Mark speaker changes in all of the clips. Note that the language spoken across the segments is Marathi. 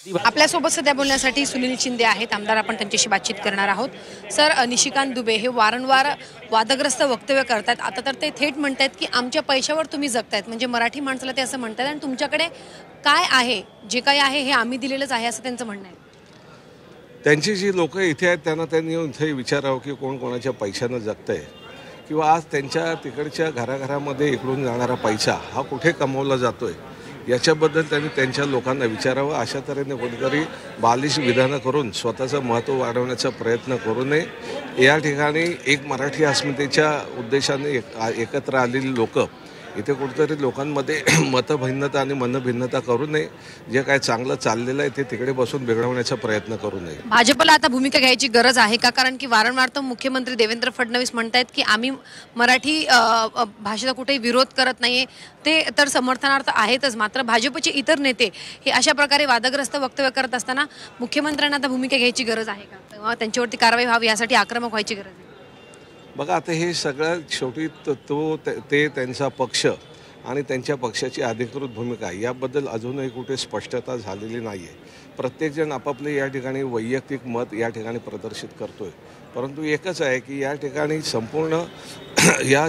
Speaker 1: आपल्यासोबत सध्या बोलण्यासाठी सुनील शिंदे आहेत आमदार. आपण त्यांच्याशी बातचीत करणार आहोत. सर, निशिकांत दुबे हे वारंवार वादग्रस्त वक्तव्य करतात. आता तर ते थेट म्हणतात की आमच्या पैशावर तुम्ही जगतायत, म्हणजे मराठी माणसाला ते असं म्हणतात आणि तुमच्याकडे काय आहे, जे काही आहे हे आम्ही दिलेलंच आहे असं त्यांचं म्हणणं आहे.
Speaker 2: त्यांची जी लोक इथे आहेत त्यांना त्यांनी येऊन इथे विचारावं की कोण कोणाच्या पैशानं जगतंय, किंवा आज त्यांच्या तिकडच्या घराघरामध्ये इकडून जाणारा पैसा हा कुठे कमवला जातोय याच्याबद्दल त्यांनी त्यांच्या लोकांना विचारावं. अशा तऱ्हेने कोणीतरी बालिश विधानं करून स्वतःचं महत्त्व वाढवण्याचा प्रयत्न करू नये. या ठिकाणी एक मराठी अस्मितेच्या उद्देशाने एकत्र आलेली लोक इथे कुठेतरी लोकांमध्ये मतभिन्नता आणि मनभिन्नता करू नये. जे काय चांगलं चाललेलं आहे ते तिकडे बसून बिघडवण्याचा प्रयत्न करू नये.
Speaker 1: भाजपला आता भूमिका घ्यायची गरज आहे का? कारण की वारंवार तर मुख्यमंत्री देवेंद्र फडणवीस म्हणतायत की आम्ही मराठी भाषेचा कुठेही विरोध करत नाहीये, ते तर समर्थनार्थ आहेतच. मात्र भाजपचे इतर नेते हे अशा प्रकारे वादग्रस्त वक्तव्य करत असताना मुख्यमंत्र्यांना आता भूमिका घ्यायची गरज आहे का? त्यांच्यावरती कारवाई व्हावी यासाठी आक्रमक व्हायची गरज आहे.
Speaker 2: बघा, आता हे सगळं शेवटी ते त्यांचा पक्ष आणि त्यांच्या पक्षाची अधिकृत भूमिका याबद्दल अजूनही कुठे स्पष्टता झालेली नाही आहे. प्रत्येकजण आपापले या ठिकाणी वैयक्तिक मत या ठिकाणी प्रदर्शित करतोय. परंतु एकच आहे की या ठिकाणी संपूर्ण या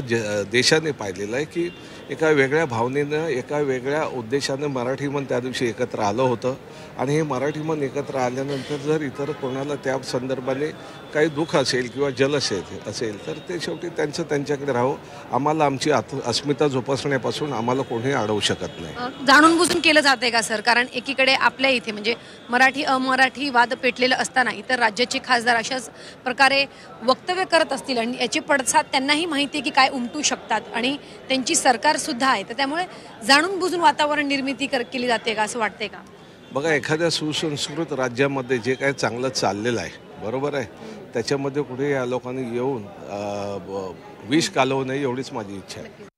Speaker 2: देशाने पाहिलेलं आहे की एका वेगळ्या भावनेनं, एका वेगळ्या उद्देशानं मराठी मन त्या दिवशी एकत्र आलं होतं. आणि हे मराठी मन एकत्र आल्यानंतर जर इतर कोणाला त्या संदर्भाने काही दुःख असेल किंवा असेल तर ते शेवटी त्यांच्याकडे राहावं. आम्हाला आमची अस्मिता जोपासण्यापासून आम्हाला कोणी अडवू शकत नाही.
Speaker 1: जाणून बुजून केलं जाते का सर? कारण एकीकडे आपल्या इथे म्हणजे मराठी अमराठी वाद पेटलेलं असताना इतर राज्याचे खासदार अशाच प्रकारे वक्तव्य करत असतील आणि याचे पडसाद त्यांनाही माहिती आहे की काय उमटू शकतात आणि त्यांची सरकार सुद्धा आहे. तर त्यामुळे जाणून बुजून वातावरण निर्मिती केली जाते का, असं वाटतंय का?
Speaker 2: बघा, एखाद्या सुसंस्कृत राज्यामध्ये जे काही चांगलं चाललेलं आहे, बरोबर आहे, त्याच्यामध्ये कुठे या लोकांनी येऊन विष कालवू नये एवढीच माझी इच्छा आहे.